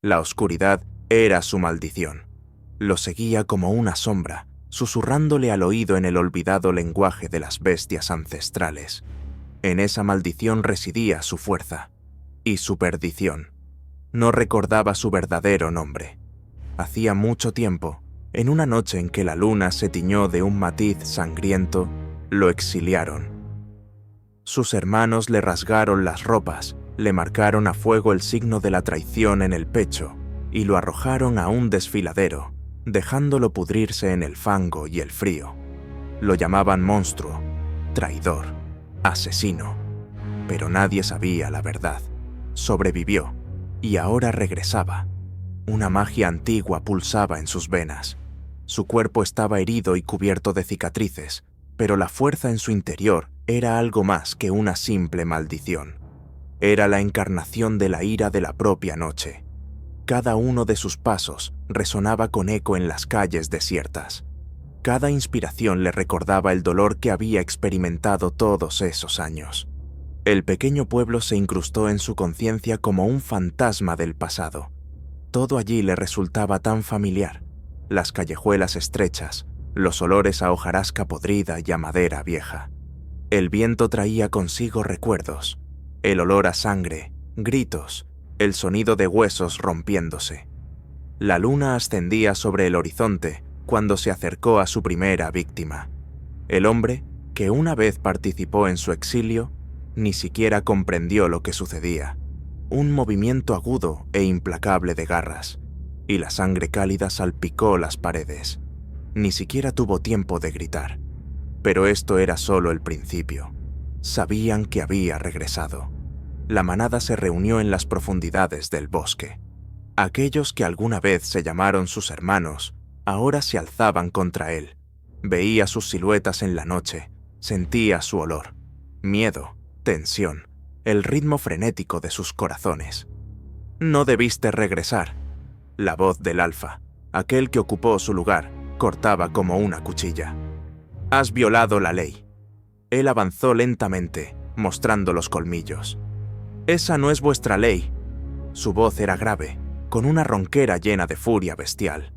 La oscuridad era su maldición. Lo seguía como una sombra, susurrándole al oído en el olvidado lenguaje de las bestias ancestrales. En esa maldición residía su fuerza y su perdición. No recordaba su verdadero nombre. Hacía mucho tiempo, en una noche en que la luna se tiñó de un matiz sangriento, lo exiliaron. Sus hermanos le rasgaron las ropas, le marcaron a fuego el signo de la traición en el pecho y lo arrojaron a un desfiladero, dejándolo pudrirse en el fango y el frío. Lo llamaban monstruo, traidor, asesino. Pero nadie sabía la verdad. Sobrevivió y ahora regresaba. Una magia antigua pulsaba en sus venas. Su cuerpo estaba herido y cubierto de cicatrices, pero la fuerza en su interior era algo más que una simple maldición. Era la encarnación de la ira de la propia noche. Cada uno de sus pasos resonaba con eco en las calles desiertas. Cada inspiración le recordaba el dolor que había experimentado todos esos años. El pequeño pueblo se incrustó en su conciencia como un fantasma del pasado. Todo allí le resultaba tan familiar. Las callejuelas estrechas, los olores a hojarasca podrida y a madera vieja. El viento traía consigo recuerdos, el olor a sangre, gritos, el sonido de huesos rompiéndose. La luna ascendía sobre el horizonte cuando se acercó a su primera víctima. El hombre, que una vez participó en su exilio, ni siquiera comprendió lo que sucedía. Un movimiento agudo e implacable de garras, y la sangre cálida salpicó las paredes. Ni siquiera tuvo tiempo de gritar. Pero esto era solo el principio. Sabían que había regresado. La manada se reunió en las profundidades del bosque. Aquellos que alguna vez se llamaron sus hermanos, ahora se alzaban contra él. Veía sus siluetas en la noche, sentía su olor. Miedo, tensión, el ritmo frenético de sus corazones. «No debiste regresar». La voz del alfa, aquel que ocupó su lugar, cortaba como una cuchilla. «Has violado la ley». Él avanzó lentamente, mostrando los colmillos. «Esa no es vuestra ley». Su voz era grave, con una ronquera llena de furia bestial.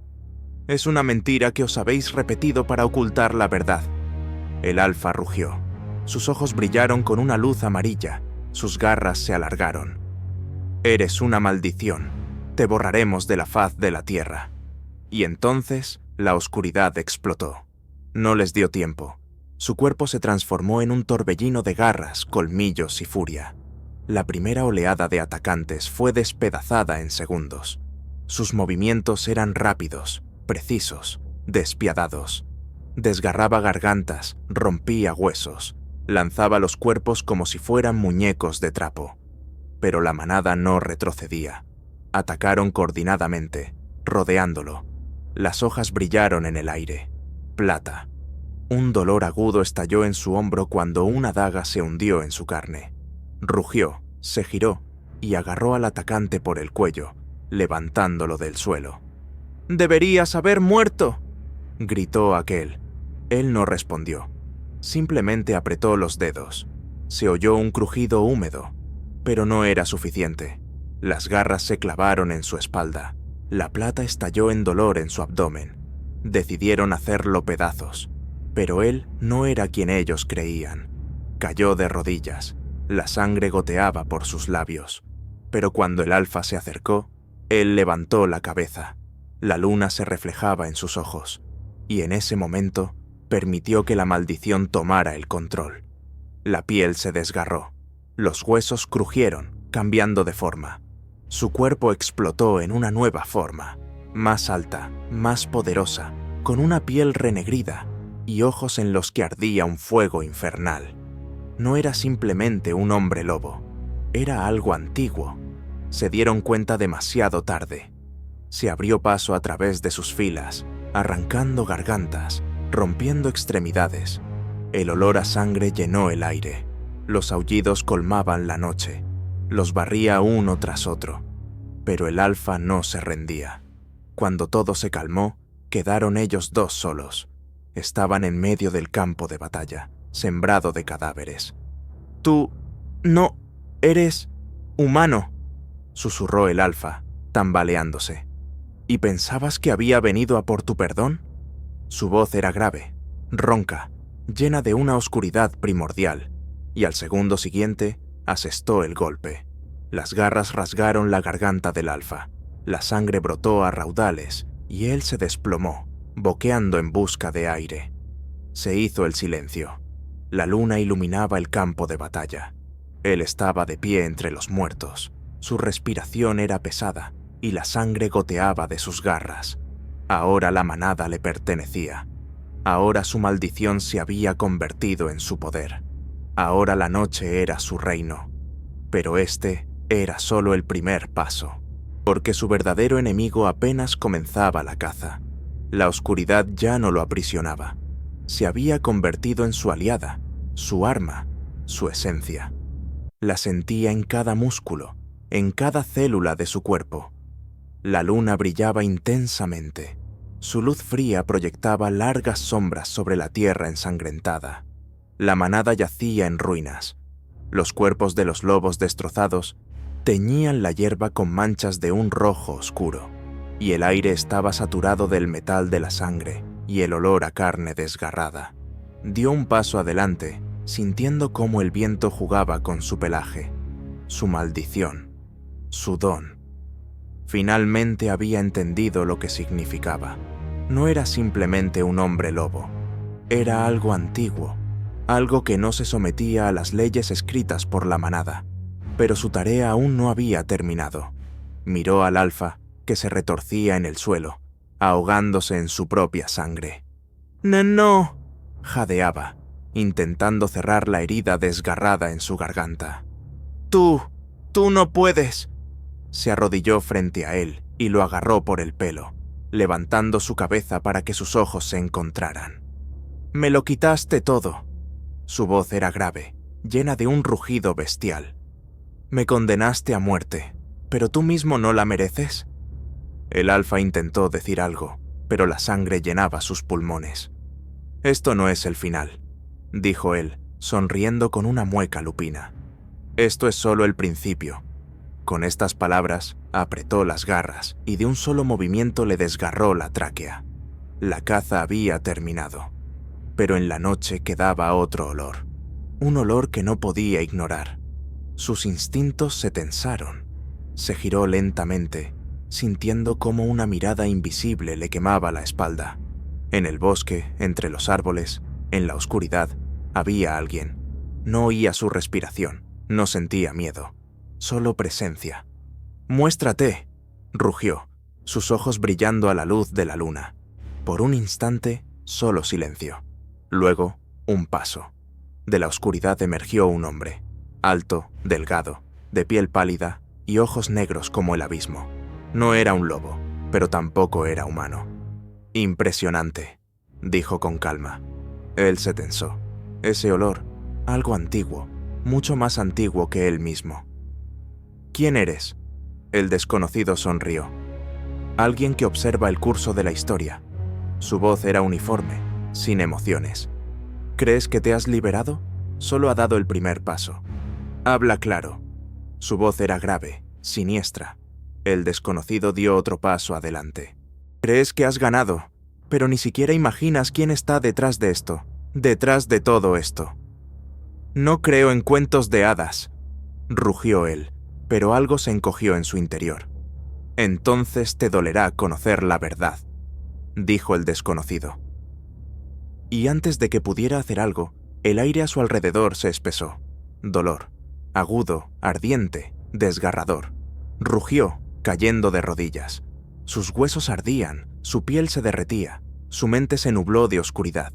«Es una mentira que os habéis repetido para ocultar la verdad». El alfa rugió. Sus ojos brillaron con una luz amarilla, sus garras se alargaron. «Eres una maldición. Te borraremos de la faz de la tierra». Y entonces la oscuridad explotó. No les dio tiempo. Su cuerpo se transformó en un torbellino de garras, colmillos y furia. La primera oleada de atacantes fue despedazada en segundos. Sus movimientos eran rápidos, precisos, despiadados. Desgarraba gargantas, rompía huesos, lanzaba los cuerpos como si fueran muñecos de trapo. Pero la manada no retrocedía. Atacaron coordinadamente, rodeándolo. Las hojas brillaron en el aire. Plata. Un dolor agudo estalló en su hombro cuando una daga se hundió en su carne. Rugió, se giró y agarró al atacante por el cuello, levantándolo del suelo. «¡Deberías haber muerto!», gritó aquel. Él no respondió. Simplemente apretó los dedos. Se oyó un crujido húmedo, pero no era suficiente. Las garras se clavaron en su espalda. La plata estalló en dolor en su abdomen. Decidieron hacerlo pedazos, pero él no era quien ellos creían. Cayó de rodillas. La sangre goteaba por sus labios. Pero cuando el alfa se acercó, él levantó la cabeza. La luna se reflejaba en sus ojos, y en ese momento permitió que la maldición tomara el control. La piel se desgarró. Los huesos crujieron, cambiando de forma. Su cuerpo explotó en una nueva forma, más alta, más poderosa, con una piel renegrida y ojos en los que ardía un fuego infernal. No era simplemente un hombre lobo, era algo antiguo. Se dieron cuenta demasiado tarde. Se abrió paso a través de sus filas, arrancando gargantas, rompiendo extremidades. El olor a sangre llenó el aire. Los aullidos colmaban la noche. Los barría uno tras otro. Pero el alfa no se rendía. Cuando todo se calmó, quedaron ellos dos solos. Estaban en medio del campo de batalla, sembrado de cadáveres. «Tú no eres humano», susurró el alfa, tambaleándose. ¿Y pensabas que había venido a por tu perdón? Su voz era grave, ronca, llena de una oscuridad primordial, y al segundo siguiente asestó el golpe. Las garras rasgaron la garganta del alfa, la sangre brotó a raudales y él se desplomó, boqueando en busca de aire. Se hizo el silencio. La luna iluminaba el campo de batalla. Él estaba de pie entre los muertos. Su respiración era pesada y la sangre goteaba de sus garras. Ahora la manada le pertenecía. Ahora su maldición se había convertido en su poder. Ahora la noche era su reino. Pero este era solo el primer paso, porque su verdadero enemigo apenas comenzaba la caza. La oscuridad ya no lo aprisionaba. Se había convertido en su aliada, su arma, su esencia. La sentía en cada músculo, en cada célula de su cuerpo. La luna brillaba intensamente. Su luz fría proyectaba largas sombras sobre la tierra ensangrentada. La manada yacía en ruinas. Los cuerpos de los lobos destrozados teñían la hierba con manchas de un rojo oscuro, y el aire estaba saturado del metal de la sangre y el olor a carne desgarrada. Dio un paso adelante, sintiendo cómo el viento jugaba con su pelaje, su maldición, su don. Finalmente había entendido lo que significaba. No era simplemente un hombre lobo, era algo antiguo, algo que no se sometía a las leyes escritas por la manada. Pero su tarea aún no había terminado. Miró al alfa, que se retorcía en el suelo, ahogándose en su propia sangre. «No», jadeaba, intentando cerrar la herida desgarrada en su garganta. Tú no puedes». Se arrodilló frente a él y lo agarró por el pelo, levantando su cabeza para que sus ojos se encontraran. «Me lo quitaste todo». Su voz era grave, llena de un rugido bestial. «Me condenaste a muerte, pero tú mismo no la mereces». El alfa intentó decir algo, pero la sangre llenaba sus pulmones. «Esto no es el final», dijo él, sonriendo con una mueca lupina. «Esto es solo el principio». Con estas palabras, apretó las garras y de un solo movimiento le desgarró la tráquea. La caza había terminado, pero en la noche quedaba otro olor, un olor que no podía ignorar. Sus instintos se tensaron. Se giró lentamente, sintiendo cómo una mirada invisible le quemaba la espalda. En el bosque, entre los árboles, en la oscuridad, había alguien. No oía su respiración, no sentía miedo, solo presencia. «Muéstrate», rugió, sus ojos brillando a la luz de la luna. Por un instante, solo silencio. Luego, un paso. De la oscuridad emergió un hombre, alto, delgado, de piel pálida y ojos negros como el abismo. No era un lobo, pero tampoco era humano. «Impresionante», dijo con calma. Él se tensó. Ese olor, algo antiguo, mucho más antiguo que él mismo. «¿Quién eres?». El desconocido sonrió. «Alguien que observa el curso de la historia». Su voz era uniforme, sin emociones. «¿Crees que te has liberado? Solo ha dado el primer paso. Habla claro». Su voz era grave, siniestra. El desconocido dio otro paso adelante. «Crees que has ganado, pero ni siquiera imaginas quién está detrás de esto, detrás de todo esto». «No creo en cuentos de hadas», rugió él, pero algo se encogió en su interior. «Entonces te dolerá conocer la verdad», dijo el desconocido. Y antes de que pudiera hacer algo, el aire a su alrededor se espesó. Dolor, agudo, ardiente, desgarrador. Rugió, cayendo de rodillas. Sus huesos ardían, su piel se derretía, su mente se nubló de oscuridad.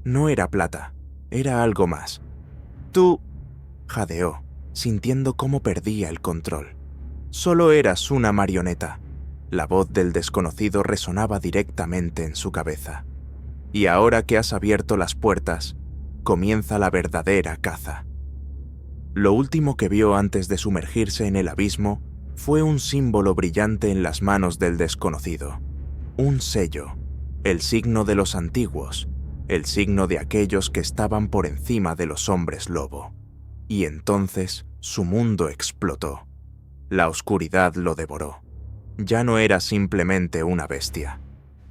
No era plata, era algo más. «Tú», jadeó, sintiendo cómo perdía el control. «Solo eras una marioneta». La voz del desconocido resonaba directamente en su cabeza. «Y ahora que has abierto las puertas, comienza la verdadera caza». Lo último que vio antes de sumergirse en el abismo fue un símbolo brillante en las manos del desconocido. Un sello, el signo de los antiguos, el signo de aquellos que estaban por encima de los hombres lobo. Y entonces su mundo explotó. La oscuridad lo devoró. Ya no era simplemente una bestia.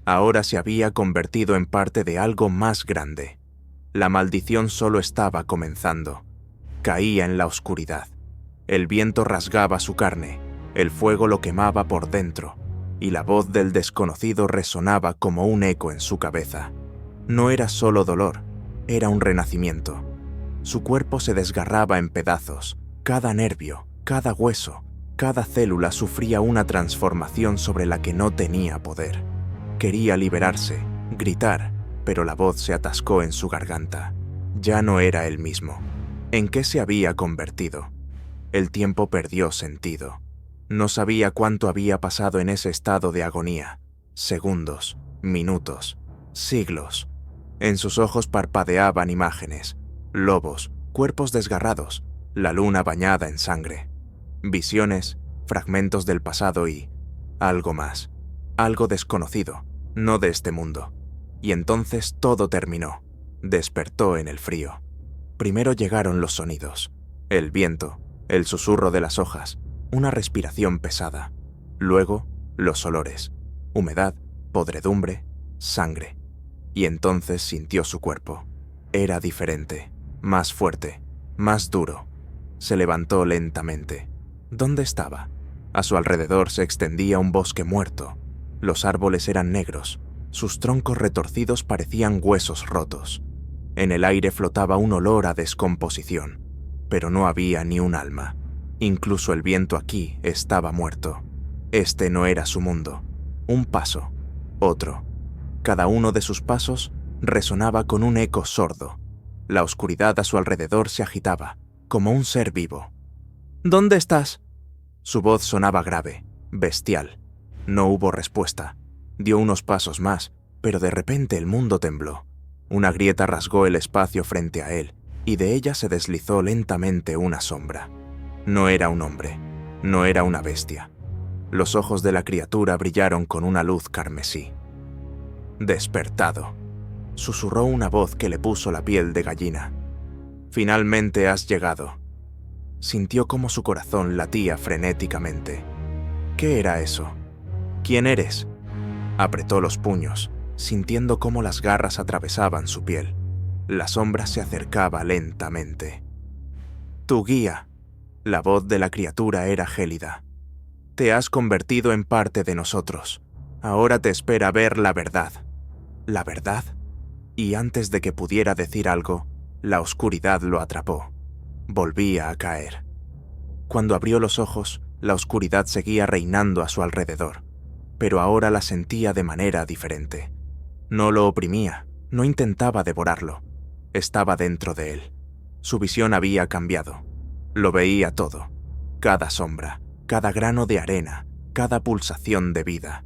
Ahora se había convertido en parte de algo más grande. La maldición solo estaba comenzando. Caía en la oscuridad. El viento rasgaba su carne, el fuego lo quemaba por dentro, y la voz del desconocido resonaba como un eco en su cabeza. No era solo dolor, era un renacimiento. Su cuerpo se desgarraba en pedazos, cada nervio, cada hueso, cada célula sufría una transformación sobre la que no tenía poder. Quería liberarse, gritar, pero la voz se atascó en su garganta. Ya no era el mismo. ¿En qué se había convertido? El tiempo perdió sentido. No sabía cuánto había pasado en ese estado de agonía. Segundos, minutos, siglos. En sus ojos parpadeaban imágenes. Lobos, cuerpos desgarrados, la luna bañada en sangre. Visiones, fragmentos del pasado y algo más. Algo desconocido, no de este mundo. Y entonces todo terminó. Despertó en el frío. Primero llegaron los sonidos. El viento, el susurro de las hojas, una respiración pesada. Luego, los olores. Humedad, podredumbre, sangre. Y entonces sintió su cuerpo. Era diferente, más fuerte, más duro. Se levantó lentamente. ¿Dónde estaba? A su alrededor se extendía un bosque muerto. Los árboles eran negros. Sus troncos retorcidos parecían huesos rotos. En el aire flotaba un olor a descomposición, pero no había ni un alma. Incluso el viento aquí estaba muerto. Este no era su mundo. Un paso, otro. Cada uno de sus pasos resonaba con un eco sordo. La oscuridad a su alrededor se agitaba, como un ser vivo. ¿Dónde estás? Su voz sonaba grave, bestial. No hubo respuesta. Dio unos pasos más, pero de repente el mundo tembló. Una grieta rasgó el espacio frente a él, y de ella se deslizó lentamente una sombra. No era un hombre, no era una bestia. Los ojos de la criatura brillaron con una luz carmesí. «Despertado», susurró una voz que le puso la piel de gallina. «Finalmente has llegado». Sintió cómo su corazón latía frenéticamente. ¿Qué era eso? ¿Quién eres? Apretó los puños, sintiendo cómo las garras atravesaban su piel. La sombra se acercaba lentamente. «Tu guía». La voz de la criatura era gélida. «Te has convertido en parte de nosotros. Ahora te espera ver la verdad». ¿La verdad? Y antes de que pudiera decir algo, la oscuridad lo atrapó. Volvía a caer. Cuando abrió los ojos, la oscuridad seguía reinando a su alrededor, pero ahora la sentía de manera diferente. No lo oprimía, no intentaba devorarlo. Estaba dentro de él. Su visión había cambiado. Lo veía todo. Cada sombra, cada grano de arena, cada pulsación de vida.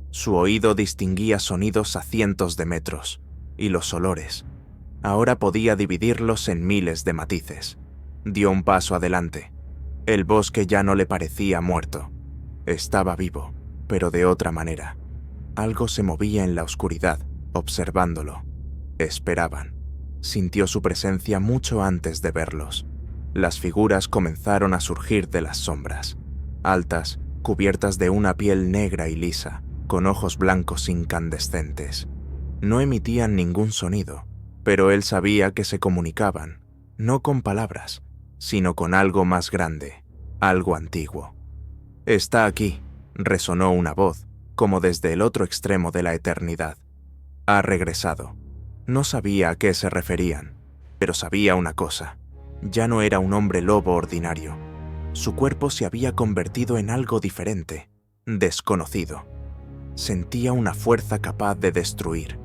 Su oído distinguía sonidos a cientos de metros, y los olores. Ahora podía dividirlos en miles de matices. Dio un paso adelante. El bosque ya no le parecía muerto. Estaba vivo, pero de otra manera. Algo se movía en la oscuridad, observándolo. Esperaban. Sintió su presencia mucho antes de verlos. Las figuras comenzaron a surgir de las sombras. Altas, cubiertas de una piel negra y lisa, con ojos blancos incandescentes. No emitían ningún sonido, pero él sabía que se comunicaban, no con palabras, sino con algo más grande, algo antiguo. «Está aquí», resonó una voz, como desde el otro extremo de la eternidad. «Ha regresado». No sabía a qué se referían, pero sabía una cosa. Ya no era un hombre lobo ordinario. Su cuerpo se había convertido en algo diferente, desconocido. Sentía una fuerza capaz de destruir.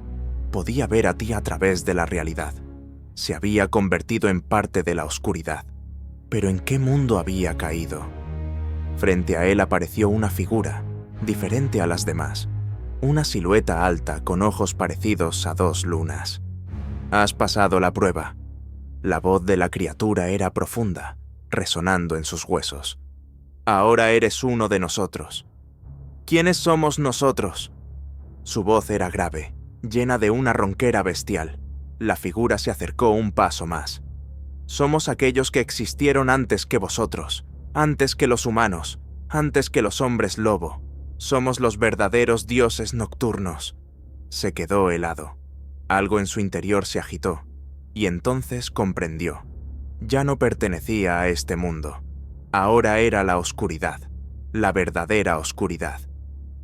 Podía ver a ti a través de la realidad. Se había convertido en parte de la oscuridad. ¿Pero en qué mundo había caído? Frente a él apareció una figura, diferente a las demás. Una silueta alta con ojos parecidos a dos lunas. «Has pasado la prueba». La voz de la criatura era profunda, resonando en sus huesos. «Ahora eres uno de nosotros». «¿Quiénes somos nosotros?» Su voz era grave, llena de una ronquera bestial. La figura se acercó un paso más. «Somos aquellos que existieron antes que vosotros, antes que los humanos, antes que los hombres lobo. Somos los verdaderos dioses nocturnos. Se quedó helado. Algo en su interior se agitó, y entonces comprendió. Ya no pertenecía a este mundo. Ahora era la oscuridad, la verdadera oscuridad.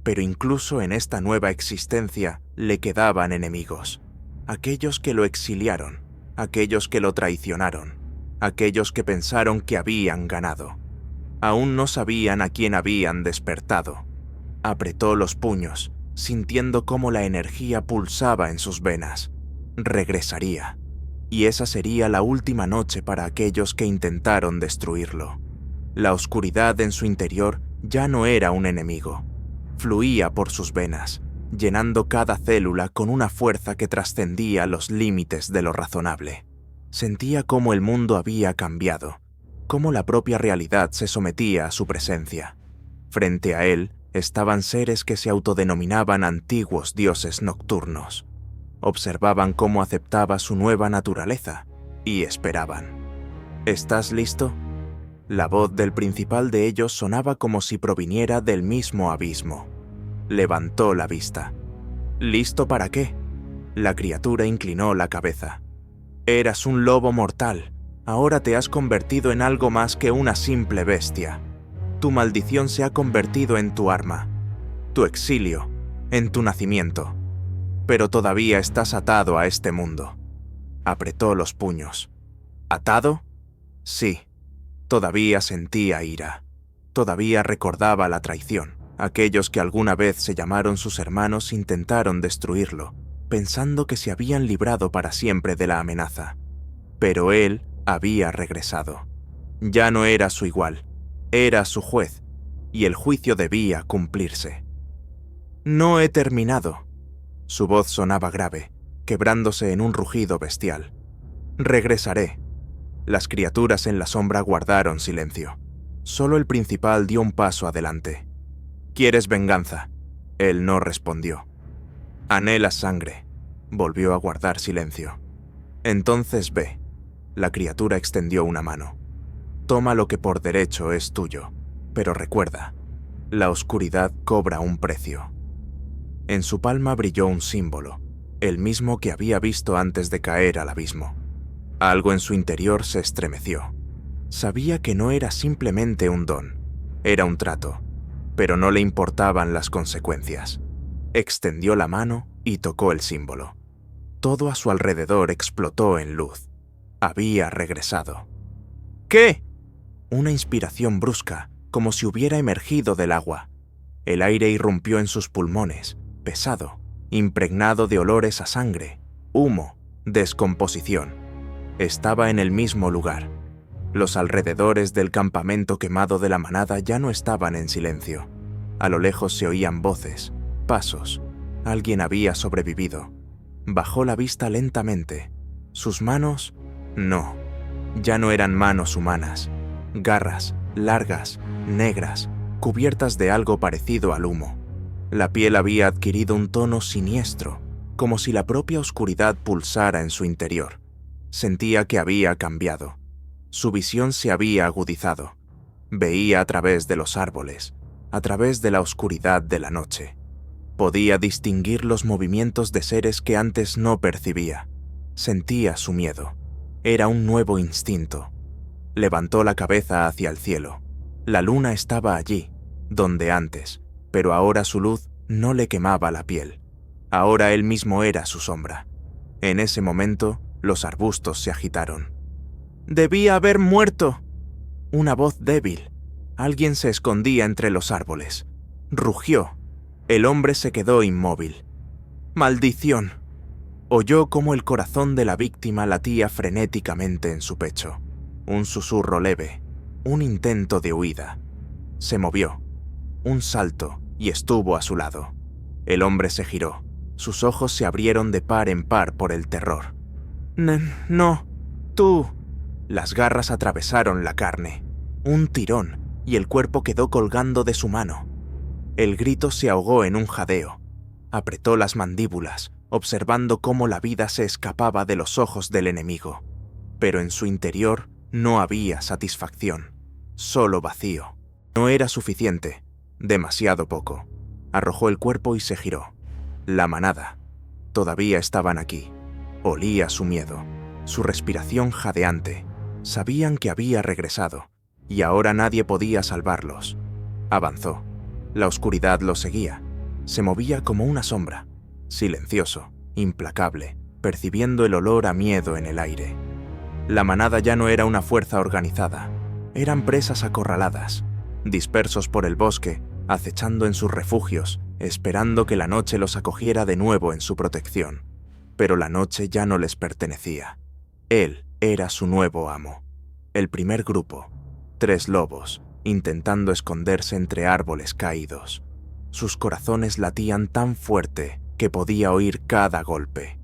Pero incluso en esta nueva existencia le quedaban enemigos. Aquellos que lo exiliaron, aquellos que lo traicionaron, aquellos que pensaron que habían ganado. Aún no sabían a quién habían despertado. Apretó los puños, sintiendo cómo la energía pulsaba en sus venas. Regresaría, y esa sería la última noche para aquellos que intentaron destruirlo. La oscuridad en su interior ya no era un enemigo. Fluía por sus venas, llenando cada célula con una fuerza que trascendía los límites de lo razonable. Sentía cómo el mundo había cambiado, cómo la propia realidad se sometía a su presencia. Frente a él estaban seres que se autodenominaban antiguos dioses nocturnos. Observaban cómo aceptaba su nueva naturaleza y esperaban. ¿Estás listo? La voz del principal de ellos sonaba como si proviniera del mismo abismo. Levantó la vista. ¿Listo para qué? La criatura inclinó la cabeza. Eras un lobo mortal. Ahora te has convertido en algo más que una simple bestia. Tu maldición se ha convertido en tu arma, tu exilio, en tu nacimiento. Pero todavía estás atado a este mundo. Apretó los puños. ¿Atado? Sí. Todavía sentía ira. Todavía recordaba la traición. Aquellos que alguna vez se llamaron sus hermanos intentaron destruirlo, pensando que se habían librado para siempre de la amenaza. Pero él había regresado. Ya no era su igual. Era su juez, y el juicio debía cumplirse. No he terminado. Su voz sonaba grave, quebrándose en un rugido bestial. Regresaré. Las criaturas en la sombra guardaron silencio. Solo el principal dio un paso adelante. ¿Quieres venganza? Él no respondió. Anhelas sangre. Volvió a guardar silencio. Entonces ve. La criatura extendió una mano. Toma lo que por derecho es tuyo, pero recuerda, la oscuridad cobra un precio. En su palma brilló un símbolo, el mismo que había visto antes de caer al abismo. Algo en su interior se estremeció. Sabía que no era simplemente un don, era un trato, pero no le importaban las consecuencias. Extendió la mano y tocó el símbolo. Todo a su alrededor explotó en luz. Había regresado. ¿Qué? Una inspiración brusca, como si hubiera emergido del agua. El aire irrumpió en sus pulmones, pesado, impregnado de olores a sangre, humo, descomposición. Estaba en el mismo lugar. Los alrededores del campamento quemado de la manada ya no estaban en silencio. A lo lejos se oían voces, pasos. Alguien había sobrevivido. Bajó la vista lentamente. Sus manos, no, ya no eran manos humanas. Garras, largas, negras, cubiertas de algo parecido al humo. La piel había adquirido un tono siniestro, como si la propia oscuridad pulsara en su interior. Sentía que había cambiado. Su visión se había agudizado. Veía a través de los árboles, a través de la oscuridad de la noche. Podía distinguir los movimientos de seres que antes no percibía. Sentía su miedo. Era un nuevo instinto. Levantó la cabeza hacia el cielo. La luna estaba allí, donde antes, pero ahora su luz no le quemaba la piel. Ahora él mismo era su sombra. En ese momento, los arbustos se agitaron. «¡Debía haber muerto!» Una voz débil. Alguien se escondía entre los árboles. Rugió. El hombre se quedó inmóvil. «¡Maldición!» Oyó cómo el corazón de la víctima latía frenéticamente en su pecho. Un susurro leve, un intento de huida. Se movió, un salto, y estuvo a su lado. El hombre se giró. Sus ojos se abrieron de par en par por el terror. «No, tú». Las garras atravesaron la carne. Un tirón, y el cuerpo quedó colgando de su mano. El grito se ahogó en un jadeo. Apretó las mandíbulas, observando cómo la vida se escapaba de los ojos del enemigo. Pero en su interior no había satisfacción, solo vacío. No era suficiente, demasiado poco. Arrojó el cuerpo y se giró. La manada. Todavía estaban aquí. Olía su miedo, su respiración jadeante. Sabían que había regresado, y ahora nadie podía salvarlos. Avanzó. La oscuridad lo seguía. Se movía como una sombra, silencioso, implacable, percibiendo el olor a miedo en el aire. La manada ya no era una fuerza organizada. Eran presas acorraladas, dispersos por el bosque, acechando en sus refugios, esperando que la noche los acogiera de nuevo en su protección. Pero la noche ya no les pertenecía. Él era su nuevo amo. El primer grupo, 3 lobos, intentando esconderse entre árboles caídos. Sus corazones latían tan fuerte que podía oír cada golpe.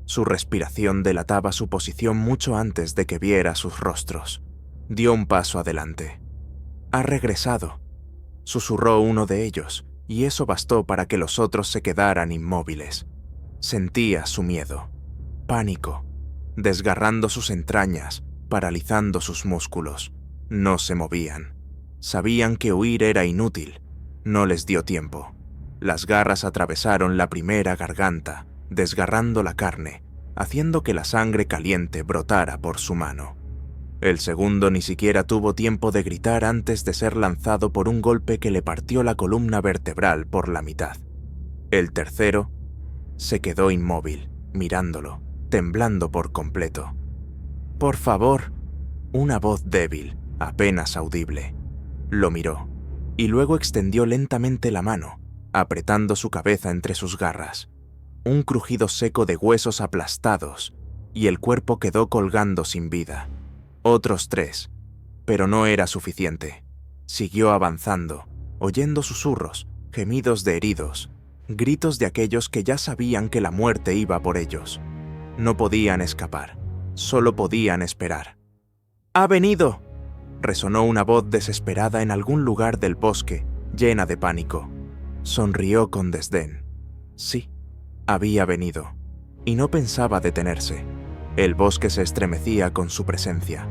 Su respiración delataba su posición mucho antes de que viera sus rostros. Dio un paso adelante. «Ha regresado», susurró uno de ellos, y eso bastó para que los otros se quedaran inmóviles. Sentía su miedo, pánico, desgarrando sus entrañas, paralizando sus músculos. No se movían. Sabían que huir era inútil. No les dio tiempo. Las garras atravesaron la primera garganta, desgarrando la carne, haciendo que la sangre caliente brotara por su mano. El segundo ni siquiera tuvo tiempo de gritar antes de ser lanzado por un golpe que le partió la columna vertebral por la mitad. El tercero se quedó inmóvil, mirándolo, temblando por completo. «Por favor», una voz débil, apenas audible. Lo miró, y luego extendió lentamente la mano, apretando su cabeza entre sus garras. Un crujido seco de huesos aplastados, y el cuerpo quedó colgando sin vida. Otros 3, pero no era suficiente. Siguió avanzando, oyendo susurros, gemidos de heridos, gritos de aquellos que ya sabían que la muerte iba por ellos. No podían escapar, solo podían esperar. «¡Ha venido!», resonó una voz desesperada en algún lugar del bosque, llena de pánico. Sonrió con desdén. Sí, había venido, y no pensaba detenerse. El bosque se estremecía con su presencia.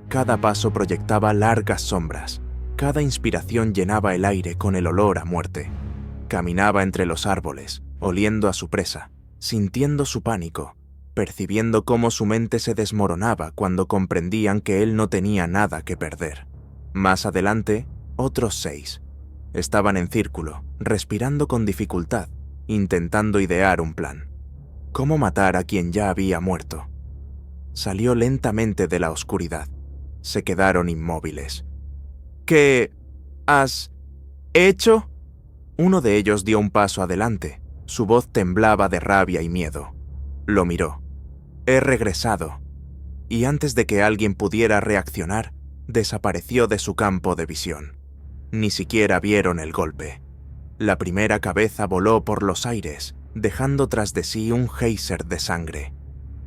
Cada paso proyectaba largas sombras. Cada inspiración llenaba el aire con el olor a muerte. Caminaba entre los árboles, oliendo a su presa, sintiendo su pánico, percibiendo cómo su mente se desmoronaba cuando comprendían que él no tenía nada que perder. Más adelante, otros 6. Estaban en círculo, respirando con dificultad, intentando idear un plan. ¿Cómo matar a quien ya había muerto? Salió lentamente de la oscuridad. Se quedaron inmóviles. «¿Qué has hecho?», uno de ellos dio un paso adelante. Su voz temblaba de rabia y miedo. Lo miró. «He regresado». Y antes de que alguien pudiera reaccionar, desapareció de su campo de visión. Ni siquiera vieron el golpe. La primera cabeza voló por los aires, dejando tras de sí un geyser de sangre.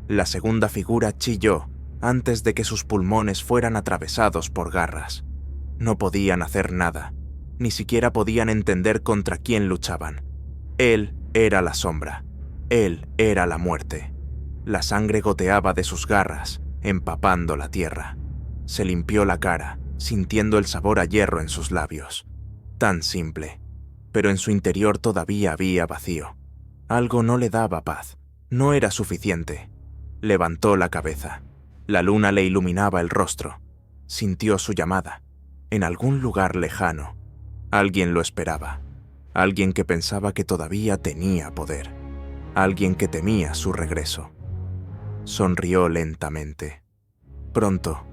La segunda figura chilló antes de que sus pulmones fueran atravesados por garras. No podían hacer nada, ni siquiera podían entender contra quién luchaban. Él era la sombra, él era la muerte. La sangre goteaba de sus garras, empapando la tierra. Se limpió la cara, sintiendo el sabor a hierro en sus labios. Tan simple, pero en su interior todavía había vacío. Algo no le daba paz, no era suficiente. Levantó la cabeza. La luna le iluminaba el rostro. Sintió su llamada. En algún lugar lejano, alguien lo esperaba. Alguien que pensaba que todavía tenía poder. Alguien que temía su regreso. Sonrió lentamente. Pronto,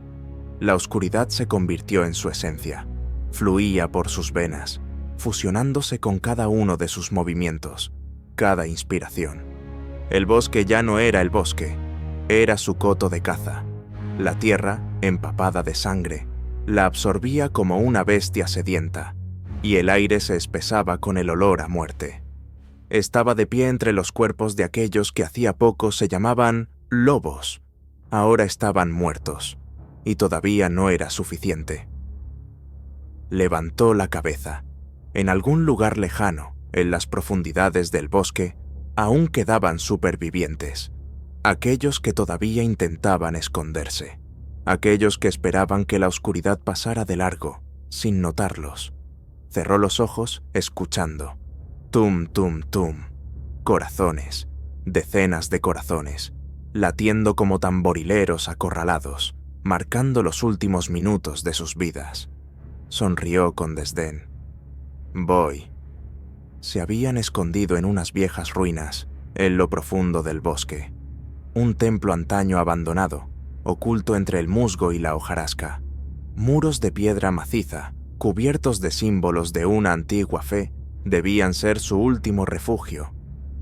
la oscuridad se convirtió en su esencia. Fluía por sus venas, fusionándose con cada uno de sus movimientos, cada inspiración. El bosque ya no era el bosque, era su coto de caza. La tierra, empapada de sangre, la absorbía como una bestia sedienta, y el aire se espesaba con el olor a muerte. Estaba de pie entre los cuerpos de aquellos que hacía poco se llamaban lobos. Ahora estaban muertos, y todavía no era suficiente. Levantó la cabeza. En algún lugar lejano, en las profundidades del bosque, aún quedaban supervivientes. Aquellos que todavía intentaban esconderse. Aquellos que esperaban que la oscuridad pasara de largo, sin notarlos. Cerró los ojos, escuchando. Tum, tum, tum. Corazones, decenas de corazones, latiendo como tamborileros acorralados, marcando los últimos minutos de sus vidas. Sonrió con desdén. Voy. Se habían escondido en unas viejas ruinas, en lo profundo del bosque. Un templo antaño abandonado, oculto entre el musgo y la hojarasca. Muros de piedra maciza, cubiertos de símbolos de una antigua fe, debían ser su último refugio,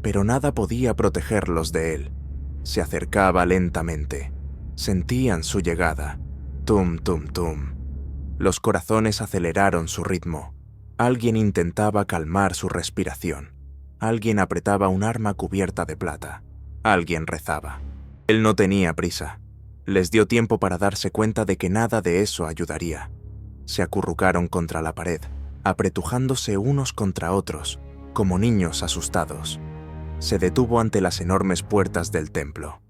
pero nada podía protegerlos de él. Se acercaba lentamente. Sentían su llegada. Tum, tum, tum. Los corazones aceleraron su ritmo. Alguien intentaba calmar su respiración. Alguien apretaba un arma cubierta de plata. Alguien rezaba. Él no tenía prisa. Les dio tiempo para darse cuenta de que nada de eso ayudaría. Se acurrucaron contra la pared, apretujándose unos contra otros, como niños asustados. Se detuvo ante las enormes puertas del templo.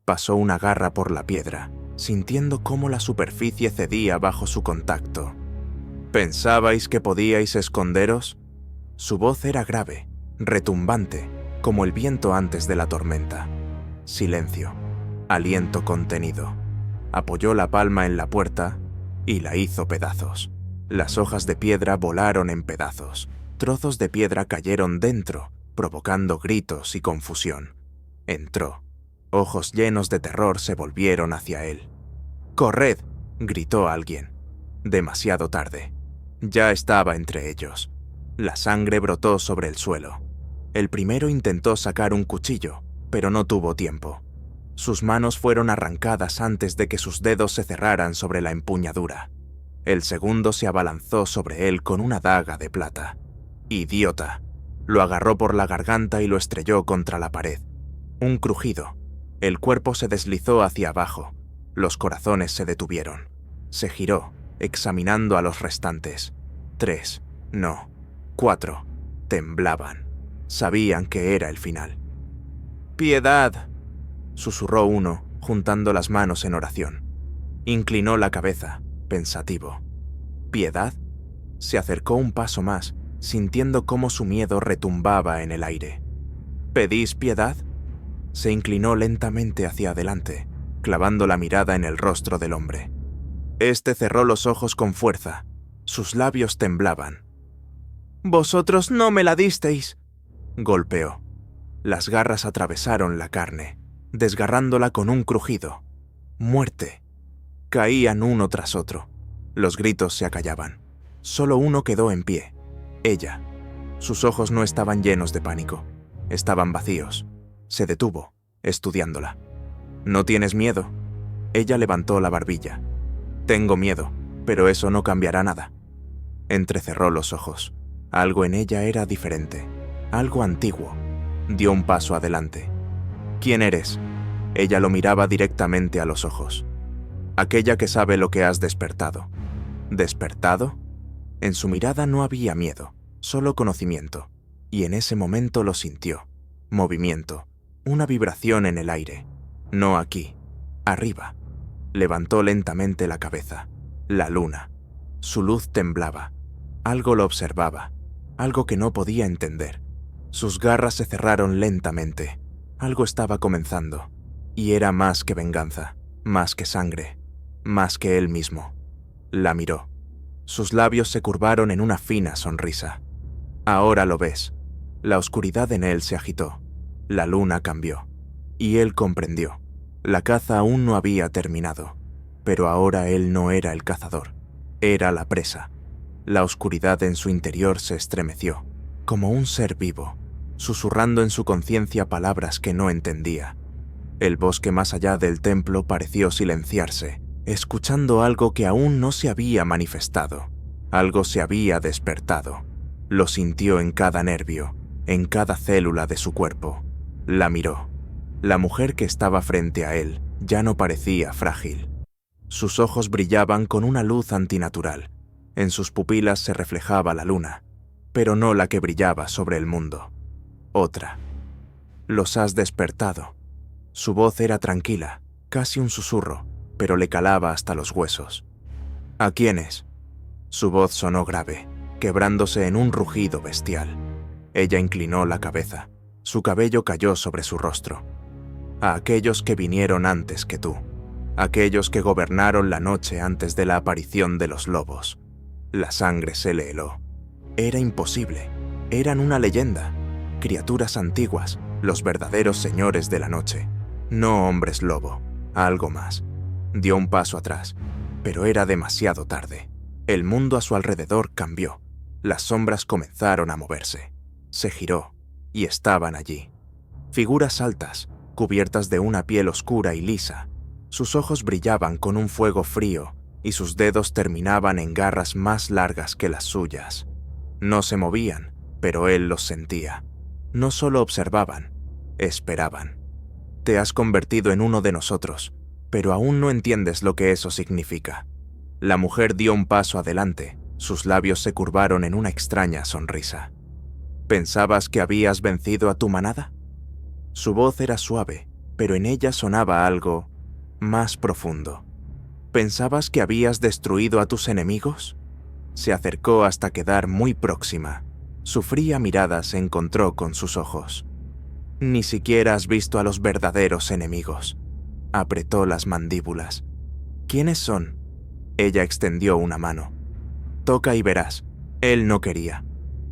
Pasó una garra por la piedra, sintiendo cómo la superficie cedía bajo su contacto. ¿Pensabais que podíais esconderos? Su voz era grave, retumbante, como el viento antes de la tormenta. Silencio, aliento contenido. Apoyó la palma en la puerta y la hizo pedazos. Las hojas de piedra volaron en pedazos. Trozos de piedra cayeron dentro, provocando gritos y confusión. Entró. Ojos llenos de terror se volvieron hacia él. «¡Corred!», gritó alguien. Demasiado tarde. Ya estaba entre ellos. La sangre brotó sobre el suelo. El primero intentó sacar un cuchillo, pero no tuvo tiempo. Sus manos fueron arrancadas antes de que sus dedos se cerraran sobre la empuñadura. El segundo se abalanzó sobre él con una daga de plata. ¡Idiota! Lo agarró por la garganta y lo estrelló contra la pared. Un crujido. El cuerpo se deslizó hacia abajo. Los corazones se detuvieron. Se giró, examinando a los restantes. 3, no, 4. Temblaban. Sabían que era el final. «¡Piedad!», susurró uno, juntando las manos en oración. Inclinó la cabeza, pensativo. ¿Piedad? Se acercó un paso más, sintiendo cómo su miedo retumbaba en el aire. «¿Pedís piedad?». Se inclinó lentamente hacia adelante, clavando la mirada en el rostro del hombre. Este cerró los ojos con fuerza. Sus labios temblaban. «¡Vosotros no me la disteis!», golpeó. Las garras atravesaron la carne, desgarrándola con un crujido. Muerte. Caían uno tras otro. Los gritos se acallaban. Solo uno quedó en pie. Ella. Sus ojos no estaban llenos de pánico. Estaban vacíos. Se detuvo, estudiándola. «¿No tienes miedo?». Ella levantó la barbilla. «Tengo miedo, pero eso no cambiará nada». Entrecerró los ojos. Algo en ella era diferente, algo antiguo. Dio un paso adelante. «¿Quién eres?». Ella lo miraba directamente a los ojos. «Aquella que sabe lo que has despertado». ¿Despertado? En su mirada no había miedo, solo conocimiento, y en ese momento lo sintió. Movimiento, una vibración en el aire. No aquí, arriba. Levantó lentamente la cabeza. La luna. Su luz temblaba. Algo lo observaba, algo que no podía entender. Sus garras se cerraron lentamente. Algo estaba comenzando, y era más que venganza, más que sangre, más que él mismo. La miró. Sus labios se curvaron en una fina sonrisa. «Ahora lo ves». La oscuridad en él se agitó. La luna cambió. Y él comprendió. La caza aún no había terminado. Pero ahora él no era el cazador. Era la presa. La oscuridad en su interior se estremeció, como un ser vivo, susurrando en su conciencia palabras que no entendía. El bosque más allá del templo pareció silenciarse, escuchando algo que aún no se había manifestado. Algo se había despertado. Lo sintió en cada nervio, en cada célula de su cuerpo. La miró. La mujer que estaba frente a él ya no parecía frágil. Sus ojos brillaban con una luz antinatural. En sus pupilas se reflejaba la luna, pero no la que brillaba sobre el mundo. Otra. «Los has despertado». Su voz era tranquila, casi un susurro, pero le calaba hasta los huesos. «¿A quiénes?». Su voz sonó grave, quebrándose en un rugido bestial. Ella inclinó la cabeza. Su cabello cayó sobre su rostro. A aquellos que vinieron antes que tú. Aquellos que gobernaron la noche antes de la aparición de los lobos. La sangre se le heló. Era imposible. Eran una leyenda. Criaturas antiguas, los verdaderos señores de la noche. No hombres lobo, algo más. Dio un paso atrás, pero era demasiado tarde. El mundo a su alrededor cambió. Las sombras comenzaron a moverse. Se giró, y estaban allí. Figuras altas, cubiertas de una piel oscura y lisa. Sus ojos brillaban con un fuego frío, y sus dedos terminaban en garras más largas que las suyas. No se movían, pero él los sentía. No solo observaban, esperaban. Te has convertido en uno de nosotros, pero aún no entiendes lo que eso significa. La mujer dio un paso adelante, sus labios se curvaron en una extraña sonrisa. ¿Pensabas que habías vencido a tu manada? Su voz era suave, pero en ella sonaba algo más profundo. ¿Pensabas que habías destruido a tus enemigos? Se acercó hasta quedar muy próxima. Su fría mirada se encontró con sus ojos. Ni siquiera has visto a los verdaderos enemigos. Apretó las mandíbulas. ¿Quiénes son? Ella extendió una mano. Toca y verás. Él no quería,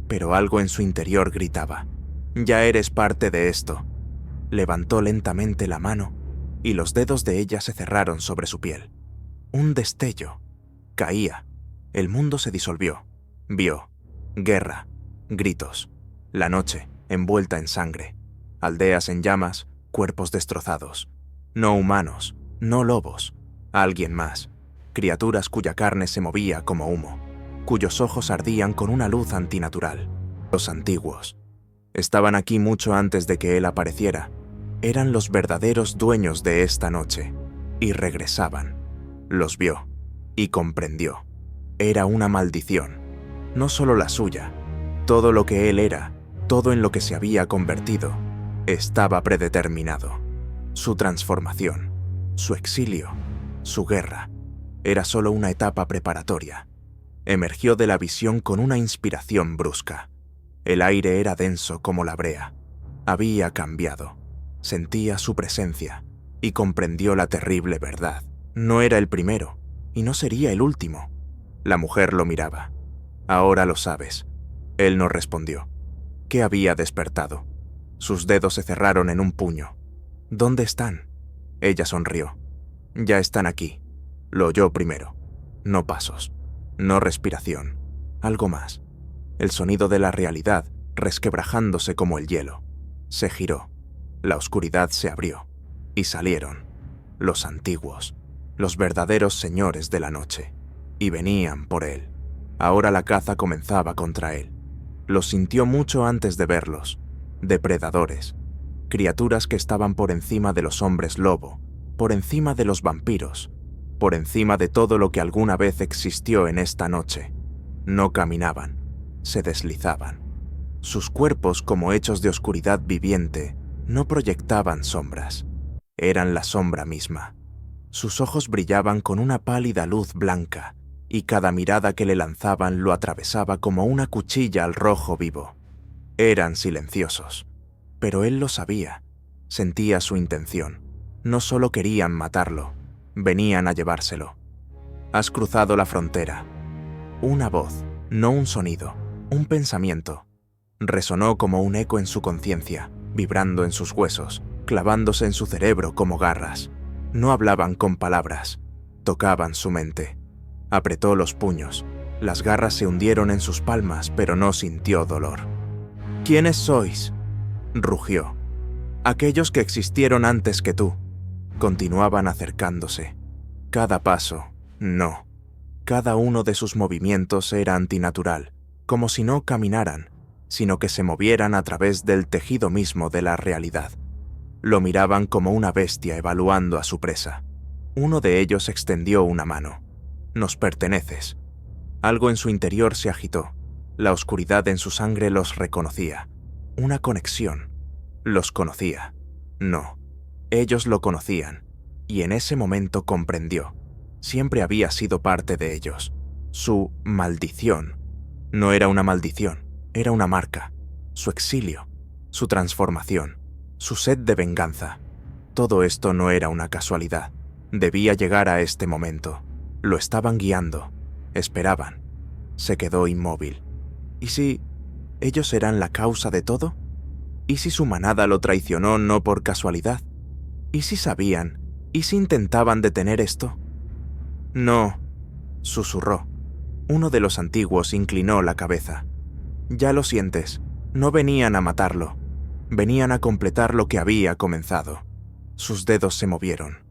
pero algo en su interior gritaba. Ya eres parte de esto. Levantó lentamente la mano y los dedos de ella se cerraron sobre su piel. Un destello. Caía. El mundo se disolvió. Vio. Guerra. Gritos. La noche, envuelta en sangre. Aldeas en llamas, cuerpos destrozados. No humanos, no lobos. Alguien más. Criaturas cuya carne se movía como humo, cuyos ojos ardían con una luz antinatural. Los antiguos. Estaban aquí mucho antes de que él apareciera. Eran los verdaderos dueños de esta noche. Y regresaban. Los vio. Y comprendió. Era una maldición. No solo la suya. Todo lo que él era, todo en lo que se había convertido, estaba predeterminado. Su transformación, su exilio, su guerra, era solo una etapa preparatoria. Emergió de la visión con una inspiración brusca. El aire era denso como la brea. Había cambiado. Sentía su presencia y comprendió la terrible verdad. No era el primero y no sería el último. La mujer lo miraba. Ahora lo sabes. Él no respondió. ¿Qué había despertado? Sus dedos se cerraron en un puño. ¿Dónde están? Ella sonrió. Ya están aquí. Lo oyó primero. No pasos. No respiración. Algo más. El sonido de la realidad resquebrajándose como el hielo. Se giró. La oscuridad se abrió. Y salieron. Los antiguos. Los verdaderos señores de la noche. Y venían por él. Ahora la caza comenzaba contra él. Los sintió mucho antes de verlos. Depredadores. Criaturas que estaban por encima de los hombres lobo, por encima de los vampiros, por encima de todo lo que alguna vez existió en esta noche. No caminaban, se deslizaban. Sus cuerpos, como hechos de oscuridad viviente, no proyectaban sombras. Eran la sombra misma. Sus ojos brillaban con una pálida luz blanca, y cada mirada que le lanzaban lo atravesaba como una cuchilla al rojo vivo. Eran silenciosos, pero él lo sabía, sentía su intención. No solo querían matarlo, venían a llevárselo. Has cruzado la frontera. Una voz, no un sonido, un pensamiento. Resonó como un eco en su conciencia, vibrando en sus huesos, clavándose en su cerebro como garras. No hablaban con palabras, tocaban su mente. Apretó los puños. Las garras se hundieron en sus palmas, pero no sintió dolor. ¿Quiénes sois?, rugió. Aquellos que existieron antes que tú. Continuaban acercándose. Cada paso, no. Cada uno de sus movimientos era antinatural, como si no caminaran, sino que se movieran a través del tejido mismo de la realidad. Lo miraban como una bestia evaluando a su presa. Uno de ellos extendió una mano. Nos perteneces. Algo en su interior se agitó. La oscuridad en su sangre los reconocía. Una conexión. Los conocía. No. Ellos lo conocían. Y en ese momento comprendió. Siempre había sido parte de ellos. Su maldición. No era una maldición. Era una marca. su exilio, su transformación, su sed de venganza. Todo esto no era una casualidad. Debía llegar a este momento. Lo estaban guiando. Esperaban. Se quedó inmóvil. ¿Y si ellos eran la causa de todo? ¿Y si su manada lo traicionó no por casualidad? ¿Y si sabían? ¿Y si intentaban detener esto? No, susurró. Uno de los antiguos inclinó la cabeza. Ya lo sientes, no venían a matarlo. Venían a completar lo que había comenzado. Sus dedos se movieron.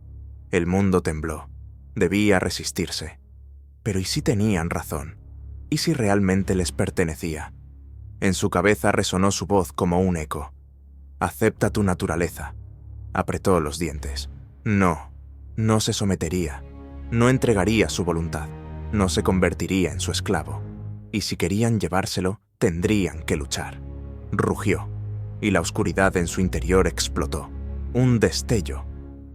El mundo tembló. Debía resistirse. Pero ¿y si tenían razón? ¿Y si realmente les pertenecía? En su cabeza resonó su voz como un eco. Acepta tu naturaleza. Apretó los dientes. No, no se sometería. No entregaría su voluntad. No se convertiría en su esclavo. Y si querían llevárselo, tendrían que luchar. Rugió, y la oscuridad en su interior explotó. Un destello.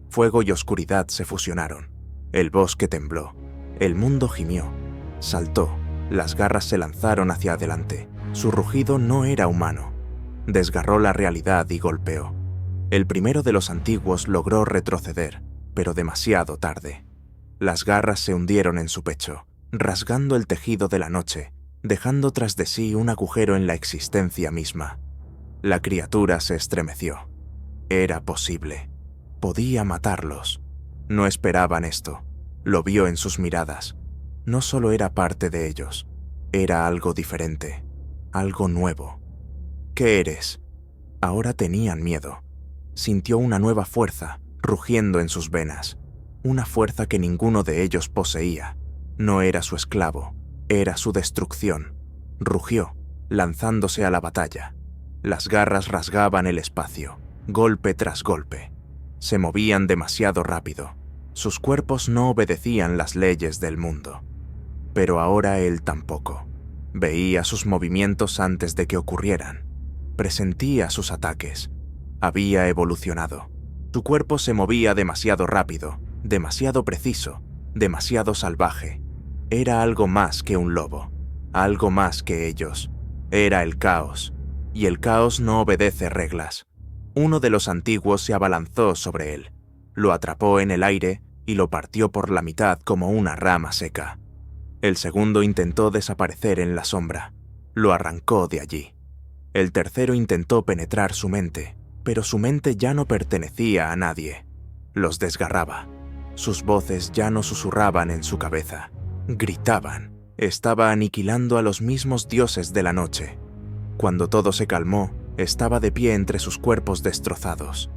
Fuego y oscuridad se fusionaron. El bosque tembló. El mundo gimió. Saltó. Las garras se lanzaron hacia adelante. Su rugido no era humano. Desgarró la realidad y golpeó. El primero de los antiguos logró retroceder, pero demasiado tarde. Las garras se hundieron en su pecho, rasgando el tejido de la noche, dejando tras de sí un agujero en la existencia misma. La criatura se estremeció. Era posible. Podía matarlos. No esperaban esto. Lo vio en sus miradas. No solo era parte de ellos, era algo diferente, algo nuevo. ¿Qué eres? Ahora tenían miedo. Sintió una nueva fuerza rugiendo en sus venas, una fuerza que ninguno de ellos poseía. No era su esclavo, era su destrucción. Rugió, lanzándose a la batalla. Las garras rasgaban el espacio, golpe tras golpe. Se movían demasiado rápido. Sus cuerpos no obedecían las leyes del mundo. Pero ahora él tampoco. Veía sus movimientos antes de que ocurrieran. Presentía sus ataques. Había evolucionado. Su cuerpo se movía demasiado rápido, demasiado preciso, demasiado salvaje. Era algo más que un lobo, algo más que ellos. Era el caos, y el caos no obedece reglas. Uno de los antiguos se abalanzó sobre él, lo atrapó en el aire y lo partió por la mitad como una rama seca. El segundo intentó desaparecer en la sombra, lo arrancó de allí. El tercero intentó penetrar su mente, pero su mente ya no pertenecía a nadie. Los desgarraba. Sus voces ya no susurraban en su cabeza. Gritaban. Estaba aniquilando a los mismos dioses de la noche. Cuando todo se calmó, estaba de pie entre sus cuerpos destrozados.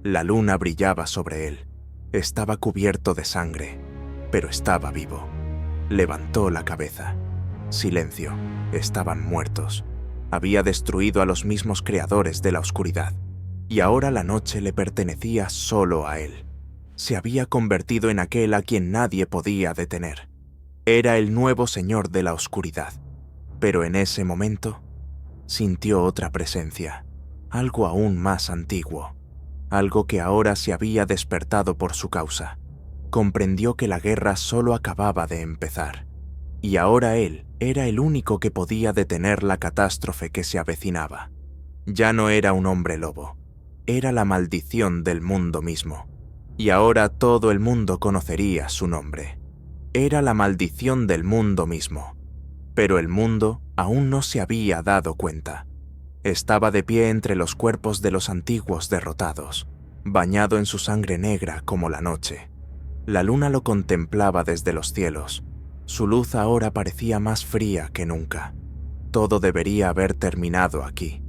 La luna brillaba sobre él. Estaba cubierto de sangre, pero estaba vivo. Levantó la cabeza. Silencio. Estaban muertos. Había destruido a los mismos creadores de la oscuridad. Y ahora la noche le pertenecía solo a él. Se había convertido en aquel a quien nadie podía detener. Era el nuevo señor de la oscuridad. Pero en ese momento, sintió otra presencia, algo aún más antiguo, algo que ahora se había despertado por su causa. Comprendió que la guerra solo acababa de empezar, y ahora él era el único que podía detener la catástrofe que se avecinaba. Ya no era un hombre lobo, era la maldición del mundo mismo, y ahora todo el mundo conocería su nombre. Era la maldición del mundo mismo, pero el mundo aún no se había dado cuenta. Estaba de pie entre los cuerpos de los antiguos derrotados, bañado en su sangre negra como la noche. La luna lo contemplaba desde los cielos. Su luz ahora parecía más fría que nunca. Todo debería haber terminado aquí.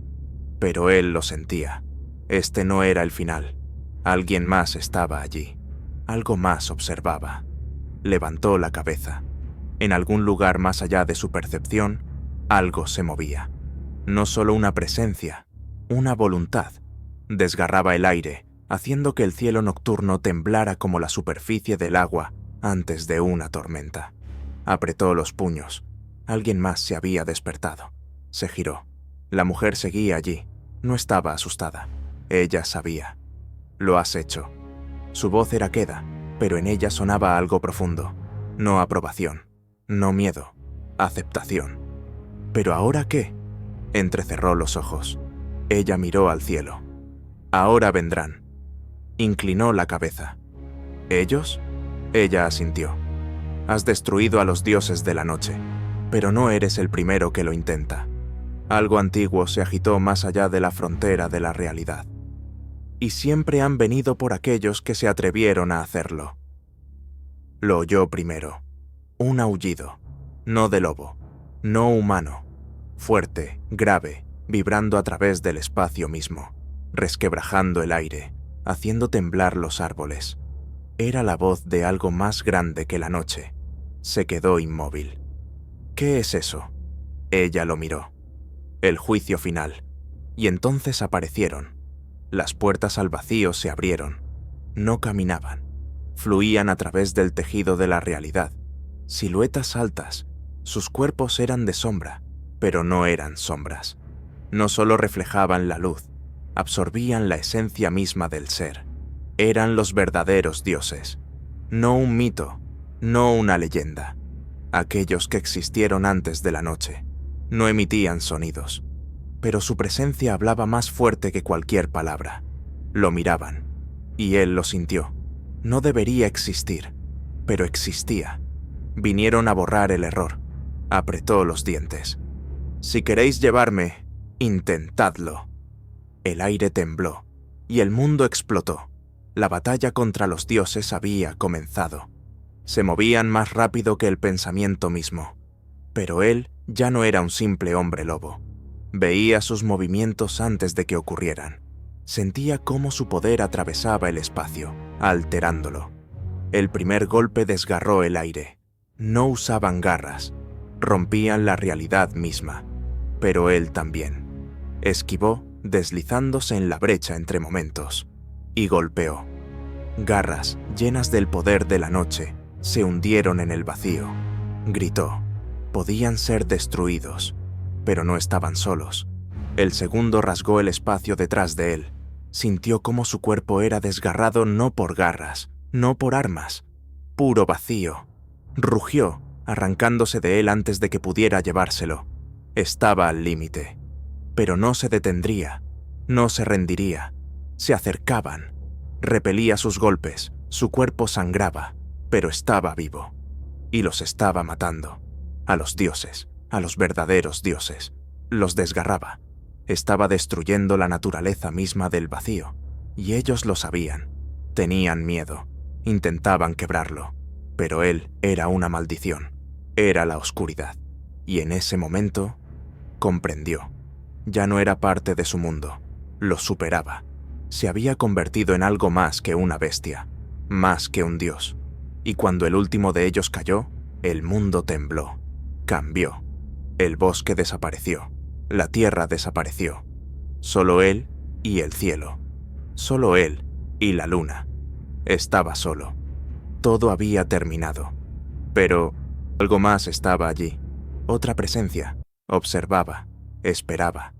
Pero él lo sentía. Este no era el final. Alguien más estaba allí. Algo más observaba. Levantó la cabeza. En algún lugar más allá de su percepción, algo se movía. No solo una presencia, una voluntad. Desgarraba el aire, haciendo que el cielo nocturno temblara como la superficie del agua antes de una tormenta. Apretó los puños. Alguien más se había despertado. Se giró. La mujer seguía allí. No estaba asustada. Ella sabía. Lo has hecho. Su voz era queda, pero en ella sonaba algo profundo. No aprobación, no miedo, aceptación. ¿Pero ahora qué? Entrecerró los ojos. Ella miró al cielo. Ahora vendrán. Inclinó la cabeza. ¿Ellos? Ella asintió. Has destruido a los dioses de la noche, pero no eres el primero que lo intenta. Algo antiguo se agitó más allá de la frontera de la realidad. Y siempre han venido por aquellos que se atrevieron a hacerlo. Lo oyó primero. Un aullido, no de lobo, no humano, fuerte, grave, vibrando a través del espacio mismo, resquebrajando el aire, haciendo temblar los árboles. Era la voz de algo más grande que la noche. Se quedó inmóvil. ¿Qué es eso? Ella lo miró. El juicio final. Y entonces aparecieron. Las puertas al vacío se abrieron. No caminaban. Fluían a través del tejido de la realidad. Siluetas altas. Sus cuerpos eran de sombra, pero no eran sombras. No solo reflejaban la luz, absorbían la esencia misma del ser. Eran los verdaderos dioses. No un mito, no una leyenda. Aquellos que existieron antes de la noche. No emitían sonidos, pero su presencia hablaba más fuerte que cualquier palabra. Lo miraban, y él lo sintió. No debería existir, pero existía. Vinieron a borrar el error. Apretó los dientes. Si queréis llevarme, intentadlo. El aire tembló, y el mundo explotó. La batalla contra los dioses había comenzado. Se movían más rápido que el pensamiento mismo. Pero él ya no era un simple hombre lobo. Veía sus movimientos antes de que ocurrieran. Sentía cómo su poder atravesaba el espacio, alterándolo. El primer golpe desgarró el aire. No usaban garras. Rompían la realidad misma. Pero él también. Esquivó, deslizándose en la brecha entre momentos. Y golpeó. Garras, llenas del poder de la noche, se hundieron en el vacío. Gritó. Podían ser destruidos, pero no estaban solos. El segundo rasgó el espacio detrás de él. Sintió cómo su cuerpo era desgarrado no por garras, no por armas. Puro vacío. Rugió, arrancándose de él antes de que pudiera llevárselo. Estaba al límite. Pero no se detendría, no se rendiría. Se acercaban. Repelía sus golpes, su cuerpo sangraba, pero estaba vivo. Y los estaba matando. A los dioses, a los verdaderos dioses. Los desgarraba. Estaba destruyendo la naturaleza misma del vacío. Y ellos lo sabían. Tenían miedo. Intentaban quebrarlo. Pero él era una maldición. Era la oscuridad. Y en ese momento, comprendió. Ya no era parte de su mundo. Lo superaba. Se había convertido en algo más que una bestia. Más que un dios. Y cuando el último de ellos cayó, el mundo tembló. Cambió. El bosque desapareció. La tierra desapareció. Solo él y el cielo. Solo él y la luna. Estaba solo. Todo había terminado. Pero algo más estaba allí. Otra presencia. Observaba. Esperaba.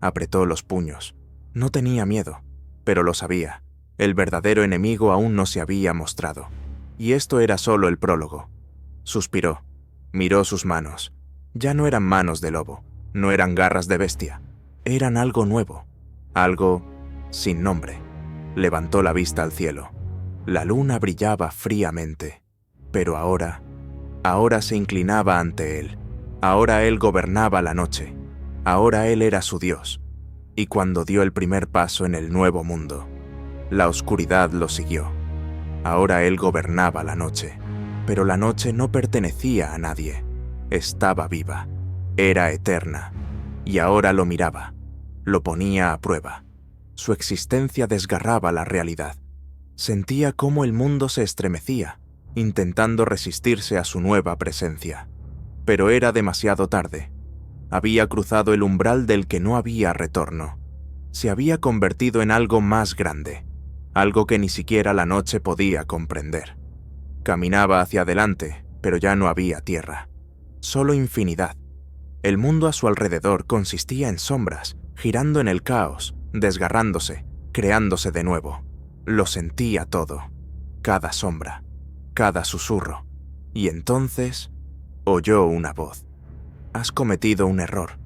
Apretó los puños. No tenía miedo, pero lo sabía. El verdadero enemigo aún no se había mostrado. Y esto era solo el prólogo. Suspiró. Miró sus manos. Ya no eran manos de lobo, no eran garras de bestia. Eran algo nuevo, algo sin nombre. Levantó la vista al cielo. La luna brillaba fríamente, pero ahora se inclinaba ante él. Ahora él gobernaba la noche. Ahora él era su dios. Y cuando dio el primer paso en el nuevo mundo, la oscuridad lo siguió. Ahora él gobernaba la noche. Pero la noche no pertenecía a nadie. Estaba viva. Era eterna. Y ahora lo miraba. Lo ponía a prueba. Su existencia desgarraba la realidad. Sentía cómo el mundo se estremecía, intentando resistirse a su nueva presencia. Pero era demasiado tarde. Había cruzado el umbral del que no había retorno. Se había convertido en algo más grande, algo que ni siquiera la noche podía comprender. Caminaba hacia adelante, pero ya no había tierra. Solo infinidad. El mundo a su alrededor consistía en sombras, girando en el caos, desgarrándose, creándose de nuevo. Lo sentía todo. Cada sombra, cada susurro. Y entonces oyó una voz. Has cometido un error.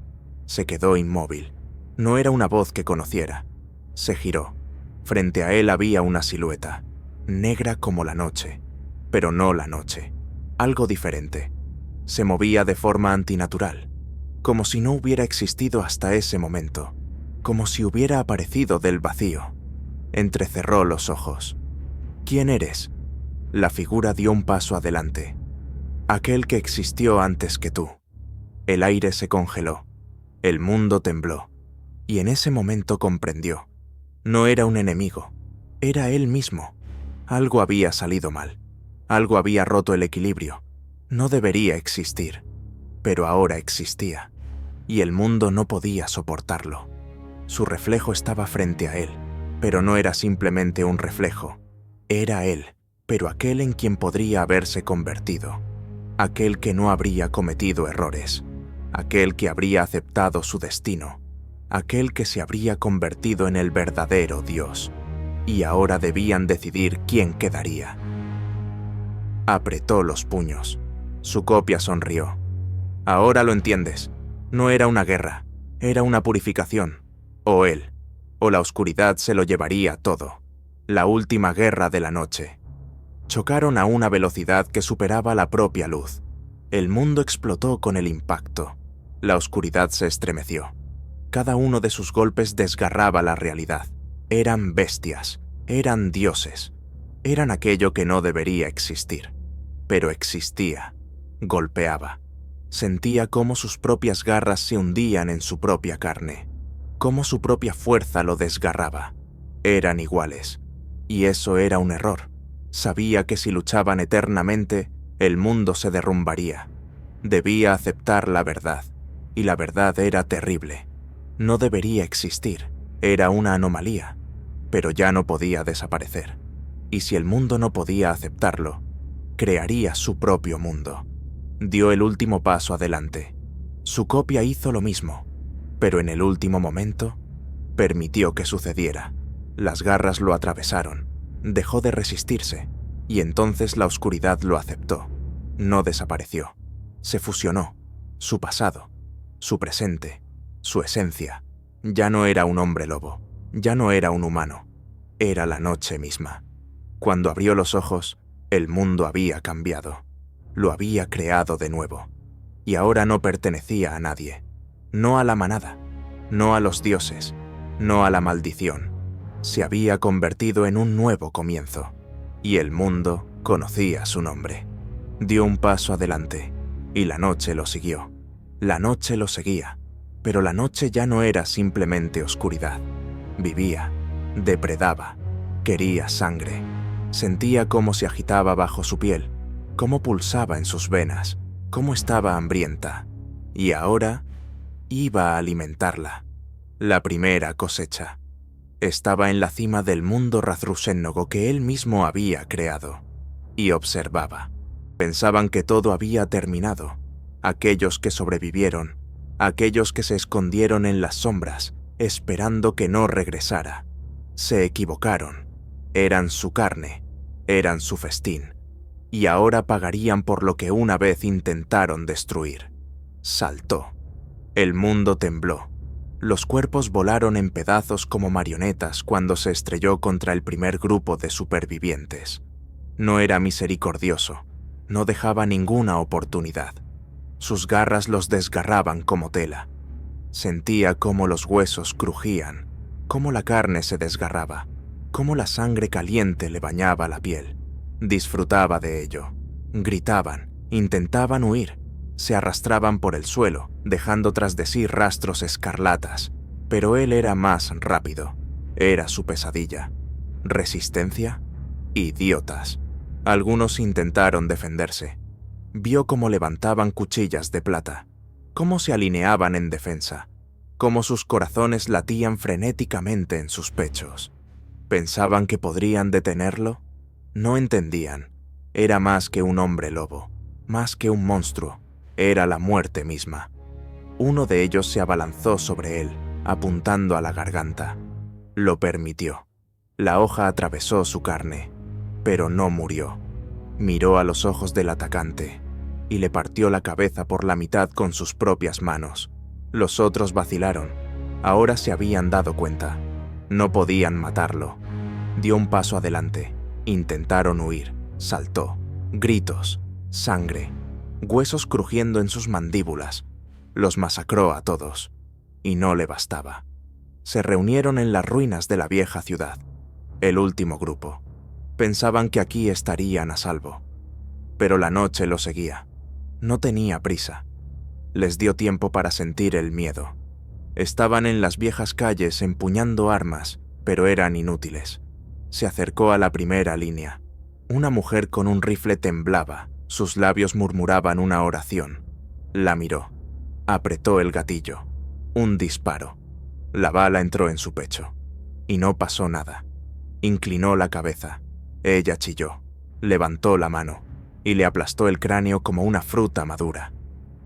Se quedó inmóvil. No era una voz que conociera. Se giró. Frente a él había una silueta, negra como la noche, pero no la noche. Algo diferente. Se movía de forma antinatural, como si no hubiera existido hasta ese momento, como si hubiera aparecido del vacío. Entrecerró los ojos. ¿Quién eres? La figura dio un paso adelante. Aquel que existió antes que tú. El aire se congeló. El mundo tembló. Y en ese momento comprendió. No era un enemigo. Era él mismo. Algo había salido mal. Algo había roto el equilibrio. No debería existir. Pero ahora existía. Y el mundo no podía soportarlo. Su reflejo estaba frente a él. Pero no era simplemente un reflejo. Era él, pero aquel en quien podría haberse convertido. Aquel que no habría cometido errores. Aquel que habría aceptado su destino. Aquel que se habría convertido en el verdadero Dios. Y ahora debían decidir quién quedaría. Apretó los puños. Su copia sonrió. Ahora lo entiendes. No era una guerra. Era una purificación. O él, o la oscuridad se lo llevaría todo. La última guerra de la noche. Chocaron a una velocidad que superaba la propia luz. El mundo explotó con el impacto. La oscuridad se estremeció. Cada uno de sus golpes desgarraba la realidad. Eran bestias, eran dioses, eran aquello que no debería existir. Pero existía, golpeaba. Sentía cómo sus propias garras se hundían en su propia carne, cómo su propia fuerza lo desgarraba. Eran iguales, y eso era un error. Sabía que si luchaban eternamente, el mundo se derrumbaría. Debía aceptar la verdad, y la verdad era terrible. No debería existir, era una anomalía, pero ya no podía desaparecer. Y si el mundo no podía aceptarlo, crearía su propio mundo. Dio el último paso adelante. Su copia hizo lo mismo, pero en el último momento, permitió que sucediera. Las garras lo atravesaron, dejó de resistirse, y entonces la oscuridad lo aceptó. No desapareció, se fusionó. Su pasado, su presente, su esencia. Ya no era un hombre lobo, ya no era un humano, era la noche misma. Cuando abrió los ojos, el mundo había cambiado. Lo había creado de nuevo. Y ahora no pertenecía a nadie. No a la manada, no a los dioses, no a la maldición. Se había convertido en un nuevo comienzo. Y el mundo conocía su nombre. Dio un paso adelante, y la noche lo siguió. La noche lo seguía, pero la noche ya no era simplemente oscuridad. Vivía, depredaba, quería sangre. Sentía cómo se agitaba bajo su piel, cómo pulsaba en sus venas, cómo estaba hambrienta. Y ahora iba a alimentarla. La primera cosecha. Estaba en la cima del mundo razrusénogo que él mismo había creado. Y observaba. Pensaban que todo había terminado. Aquellos que sobrevivieron, aquellos que se escondieron en las sombras, esperando que no regresara. Se equivocaron. Eran su carne, eran su festín, y ahora pagarían por lo que una vez intentaron destruir. Saltó. El mundo tembló. Los cuerpos volaron en pedazos como marionetas cuando se estrelló contra el primer grupo de supervivientes. No era misericordioso, no dejaba ninguna oportunidad. Sus garras los desgarraban como tela. Sentía cómo los huesos crujían, cómo la carne se desgarraba, cómo la sangre caliente le bañaba la piel. Disfrutaba de ello. Gritaban, intentaban huir, se arrastraban por el suelo, dejando tras de sí rastros escarlatas. Pero él era más rápido. Era su pesadilla. ¿Resistencia? Idiotas. Algunos intentaron defenderse. Vio cómo levantaban cuchillas de plata, cómo se alineaban en defensa, cómo sus corazones latían frenéticamente en sus pechos. ¿Pensaban que podrían detenerlo? No entendían. Era más que un hombre lobo, más que un monstruo. Era la muerte misma. Uno de ellos se abalanzó sobre él, apuntando a la garganta. Lo permitió. La hoja atravesó su carne, pero no murió. Miró a los ojos del atacante y le partió la cabeza por la mitad con sus propias manos. Los otros vacilaron. Ahora se habían dado cuenta. No podían matarlo. Dio un paso adelante. Intentaron huir. Saltó. Gritos. Sangre. Huesos crujiendo en sus mandíbulas. Los masacró a todos. Y no le bastaba. Se reunieron en las ruinas de la vieja ciudad. El último grupo. Pensaban que aquí estarían a salvo. Pero la noche lo seguía. No tenía prisa. Les dio tiempo para sentir el miedo. Estaban en las viejas calles empuñando armas, pero eran inútiles. Se acercó a la primera línea. Una mujer con un rifle temblaba, sus labios murmuraban una oración. La miró. Apretó el gatillo. Un disparo. La bala entró en su pecho. Y no pasó nada. Inclinó la cabeza. Ella chilló. Levantó la mano y le aplastó el cráneo como una fruta madura.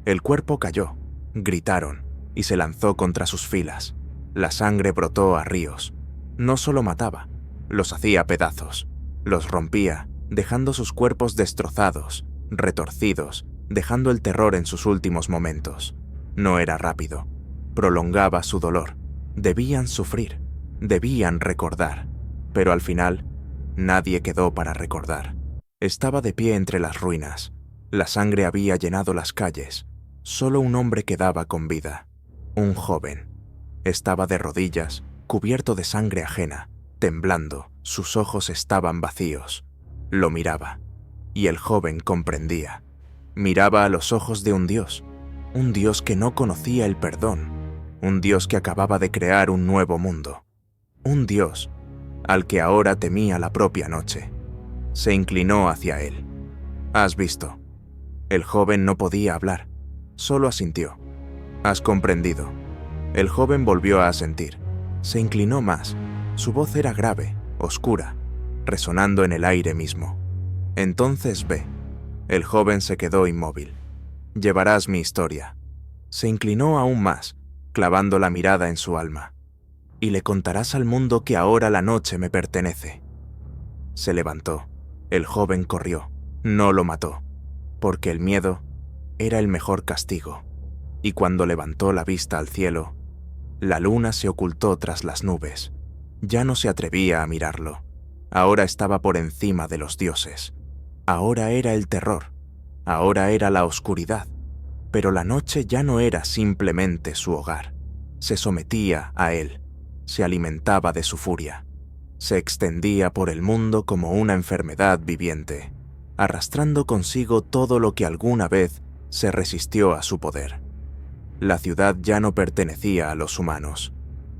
El cuerpo cayó. Gritaron y se lanzó contra sus filas. La sangre brotó a ríos. No solo mataba, los hacía pedazos. Los rompía, dejando sus cuerpos destrozados, retorcidos, dejando el terror en sus últimos momentos. No era rápido. Prolongaba su dolor. Debían sufrir. Debían recordar. Pero al final, nadie quedó para recordar. Estaba de pie entre las ruinas. La sangre había llenado las calles. Solo un hombre quedaba con vida. Un joven. Estaba de rodillas, cubierto de sangre ajena, temblando. Sus ojos estaban vacíos. Lo miraba. Y el joven comprendía. Miraba a los ojos de un Dios que no conocía el perdón, un Dios que acababa de crear un nuevo mundo, un Dios al que ahora temía la propia noche. Se inclinó hacia él. «¿Has visto?» El joven no podía hablar, solo asintió. «¿Has comprendido?» El joven volvió a asentir. Se inclinó más. Su voz era grave, oscura, resonando en el aire mismo. «Entonces ve». El joven se quedó inmóvil. «Llevarás mi historia». Se inclinó aún más, clavando la mirada en su alma. «Y le contarás al mundo que ahora la noche me pertenece». Se levantó. El joven corrió. No lo mató, porque el miedo era el mejor castigo. Y cuando levantó la vista al cielo, la luna se ocultó tras las nubes. Ya no se atrevía a mirarlo. Ahora estaba por encima de los dioses. Ahora era el terror. Ahora era la oscuridad. Pero la noche ya no era simplemente su hogar. Se sometía a él. Se alimentaba de su furia. Se extendía por el mundo como una enfermedad viviente, arrastrando consigo todo lo que alguna vez se resistió a su poder. La ciudad ya no pertenecía a los humanos.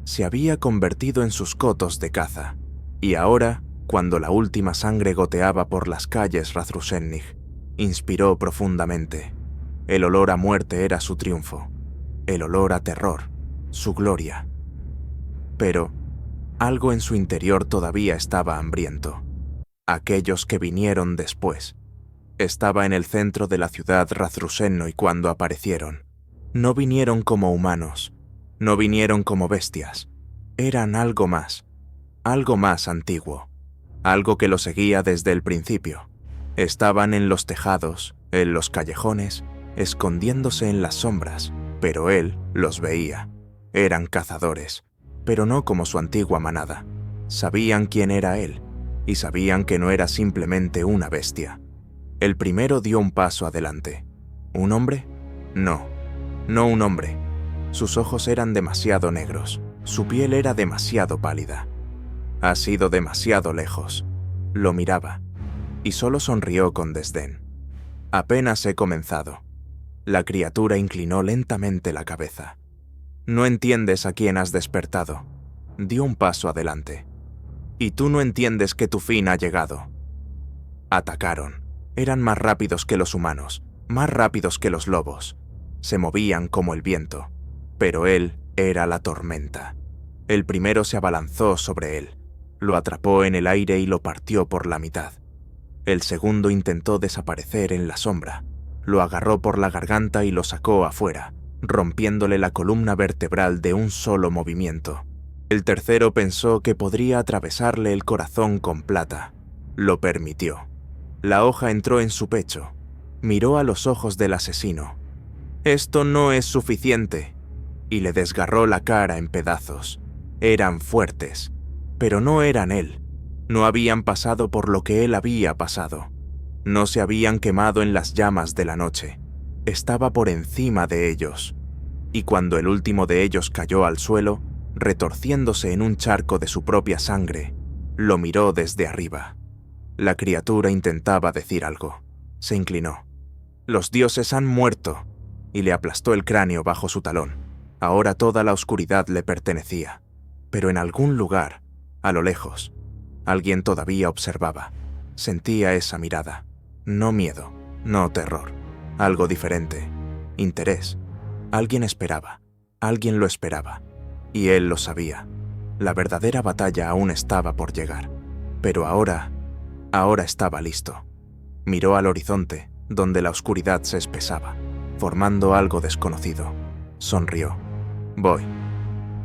Se había convertido en sus cotos de caza. Y ahora, cuando la última sangre goteaba por las calles Razrusennig, inspiró profundamente. El olor a muerte era su triunfo. El olor a terror, su gloria. Pero algo en su interior todavía estaba hambriento. Aquellos que vinieron después. Estaba en el centro de la ciudad Razrusennoy cuando aparecieron. No vinieron como humanos, no vinieron como bestias. Eran algo más antiguo, algo que lo seguía desde el principio. Estaban en los tejados, en los callejones, escondiéndose en las sombras, pero él los veía. Eran cazadores, pero no como su antigua manada. Sabían quién era él, y sabían que no era simplemente una bestia. El primero dio un paso adelante. ¿Un hombre? No un hombre. Sus ojos eran demasiado negros, su piel era demasiado pálida. «Has ido demasiado lejos». Lo miraba, y solo sonrió con desdén. «Apenas he comenzado». La criatura inclinó lentamente la cabeza. «No entiendes a quién has despertado». Dio un paso adelante. «Y tú no entiendes que tu fin ha llegado». Atacaron. Eran más rápidos que los humanos, más rápidos que los lobos. Se movían como el viento, pero él era la tormenta. El primero se abalanzó sobre él, lo atrapó en el aire y lo partió por la mitad. El segundo intentó desaparecer en la sombra, lo agarró por la garganta y lo sacó afuera, rompiéndole la columna vertebral de un solo movimiento. El tercero pensó que podría atravesarle el corazón con plata. Lo permitió. La hoja entró en su pecho. Miró a los ojos del asesino. «Esto no es suficiente». y le desgarró la cara en pedazos. Eran fuertes, pero no eran él. No habían pasado por lo que él había pasado. No se habían quemado en las llamas de la noche. Estaba por encima de ellos. Y cuando el último de ellos cayó al suelo, retorciéndose en un charco de su propia sangre, lo miró desde arriba. La criatura intentaba decir algo. Se inclinó. «Los dioses han muerto», y le aplastó el cráneo bajo su talón. Ahora toda la oscuridad le pertenecía. Pero en algún lugar, a lo lejos, alguien todavía observaba. Sentía esa mirada. No miedo, no terror. Algo diferente. Interés. Alguien esperaba. Alguien lo esperaba. Y él lo sabía. La verdadera batalla aún estaba por llegar. Pero ahora estaba listo. Miró al horizonte, donde la oscuridad se espesaba, formando algo desconocido. Sonrió. «Voy».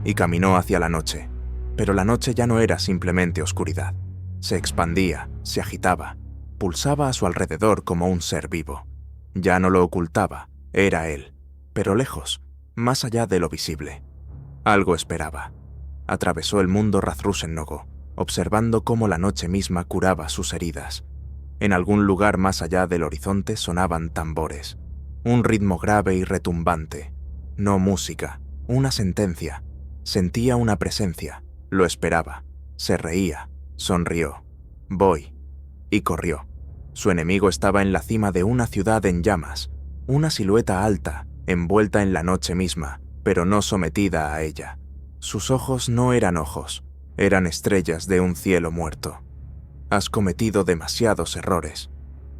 Y caminó hacia la noche. Pero la noche ya no era simplemente oscuridad. Se expandía, se agitaba, pulsaba a su alrededor como un ser vivo. Ya no lo ocultaba, era él, pero lejos, más allá de lo visible. Algo esperaba. Atravesó el mundo Razrúsen-Nogo, observando cómo la noche misma curaba sus heridas. En algún lugar más allá del horizonte sonaban tambores, un ritmo grave y retumbante. No música, una sentencia. Sentía una presencia, lo esperaba, se reía, sonrió. «Voy». Y corrió. Su enemigo estaba en la cima de una ciudad en llamas, una silueta alta, envuelta en la noche misma, pero no sometida a ella. Sus ojos no eran ojos, eran estrellas de un cielo muerto. «Has cometido demasiados errores».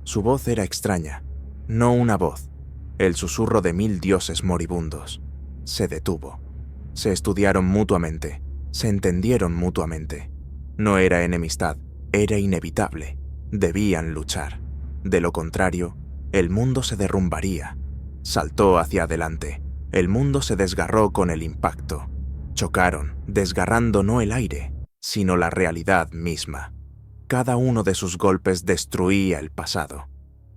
Su voz era extraña, no una voz, el susurro de 1000 dioses moribundos. Se detuvo. Se estudiaron mutuamente, se entendieron mutuamente. No era enemistad, era inevitable. Debían luchar. De lo contrario, el mundo se derrumbaría. Saltó hacia adelante. El mundo se desgarró con el impacto. Chocaron, desgarrando no el aire, sino la realidad misma. Cada uno de sus golpes destruía el pasado.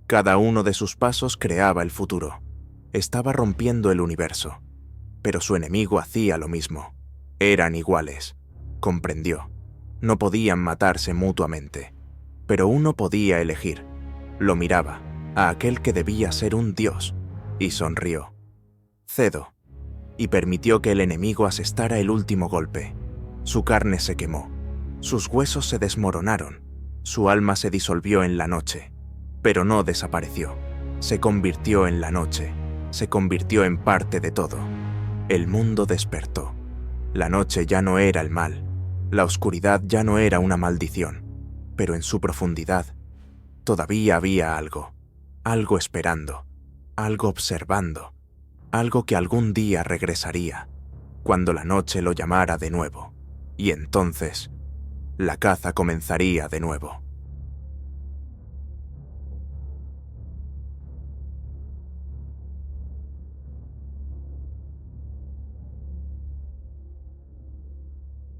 Cada uno de sus pasos creaba el futuro. Estaba rompiendo el universo. Pero su enemigo hacía lo mismo. Eran iguales. Comprendió. No podían matarse mutuamente. Pero uno podía elegir. Lo miraba, a aquel que debía ser un dios, y sonrió. «Cedo». Y permitió que el enemigo asestara el último golpe. Su carne se quemó. Sus huesos se desmoronaron. Su alma se disolvió en la noche. Pero no desapareció. Se convirtió en la noche. Se convirtió en parte de todo. El mundo despertó. La noche ya no era el mal. La oscuridad ya no era una maldición. Pero en su profundidad todavía había algo. Algo esperando. Algo observando. Algo que algún día regresaría. Cuando la noche lo llamara de nuevo. Y entonces, la caza comenzaría de nuevo.